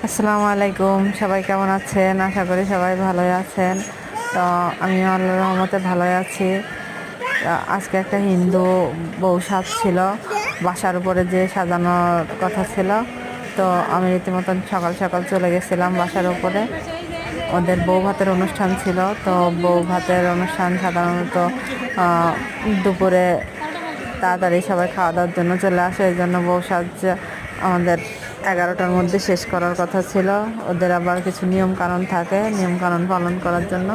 আসসালামু আলাইকুম, সবাই কেমন আছেন? আশা করি সবাই ভালোই আছেন। তো আমি আল্লাহর রহমতে ভালোই আছি। আজকে একটা হিন্দু বউ সাজ ছিল, বাসার উপরে যে সাজানোর কথা ছিল। তো আমি রীতিমতন সকাল সকাল চলে গেছিলাম বাসার উপরে। ওদের বউ ভাতের অনুষ্ঠান ছিল। তো বউ ভাতের অনুষ্ঠান সাধারণত দুপুরে তাড়াতাড়ি সবাই খাওয়া দাওয়ার জন্য চলে আসে। এই জন্য বউ সাজ আমাদের 11টার মধ্যে শেষ করার কথা ছিল। ওদের আবার কিছু নিয়ম কানুন থাকে, নিয়ম কানুন পালন করার জন্য।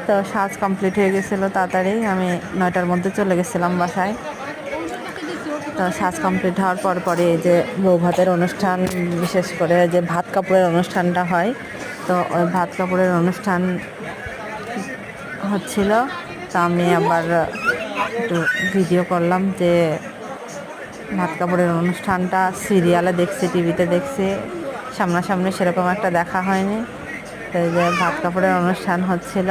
তো সাজ কমপ্লিট হয়ে গেছিলো তাড়াতাড়ি। আমি 9টার মধ্যে চলে গেছিলাম বাসায়। তো সাজ কমপ্লিট হওয়ার পরে এই যে বউ ভাতের অনুষ্ঠান, বিশেষ করে যে ভাত কাপড়ের অনুষ্ঠানটা হয়, তো ওই ভাত কাপড়ের অনুষ্ঠান হচ্ছিল। তো আমি আবার একটু ভিডিও করলাম যে ভাত কাপড়ের অনুষ্ঠানটা সিরিয়ালে দেখছি, টিভিতে দেখছি, সামনাসামনি সেরকম একটা দেখা হয়নি। তো এই যে ভাত কাপড়ের অনুষ্ঠান হচ্ছিল,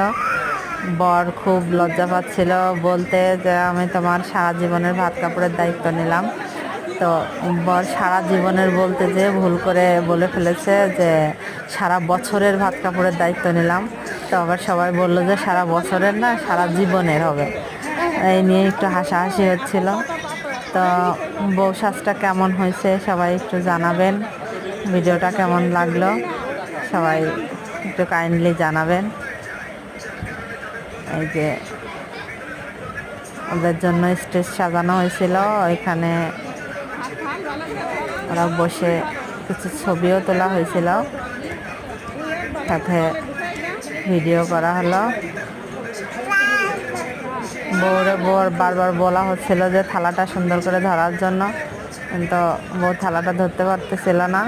বর খুব লজ্জা পাচ্ছিল বলতে যে আমি তোমার সারা জীবনের ভাত কাপড়ের দায়িত্ব নিলাম। তো বর সারা জীবনের বলতে যে ভুল করে বলে ফেলেছে যে সারা বছরের ভাত কাপড়ের দায়িত্ব নিলাম। তো আবার সবাই বললো যে সারা বছরের না, সারা জীবনের হবে। এই নিয়ে একটু হাসাহাসি হচ্ছিল। তো বউ সাজটা কেমন হয়েছে সবাই একটু জানাবেন, ভিডিওটা কেমন লাগলো সবাই একটু কাইন্ডলি জানাবেন। এই যে ওদের জন্য স্টেজ সাজানো হয়েছিল, এখানে ওরা বসে কিছু ছবিও তোলা হয়েছিল, সাথে ভিডিও করা হলো। বউর বারবার বলা হচ্ছিল যে থালাটা সুন্দর করে ধরার জন্য, কিন্তু বউ থালাটা ধরতে পারতেছিল না।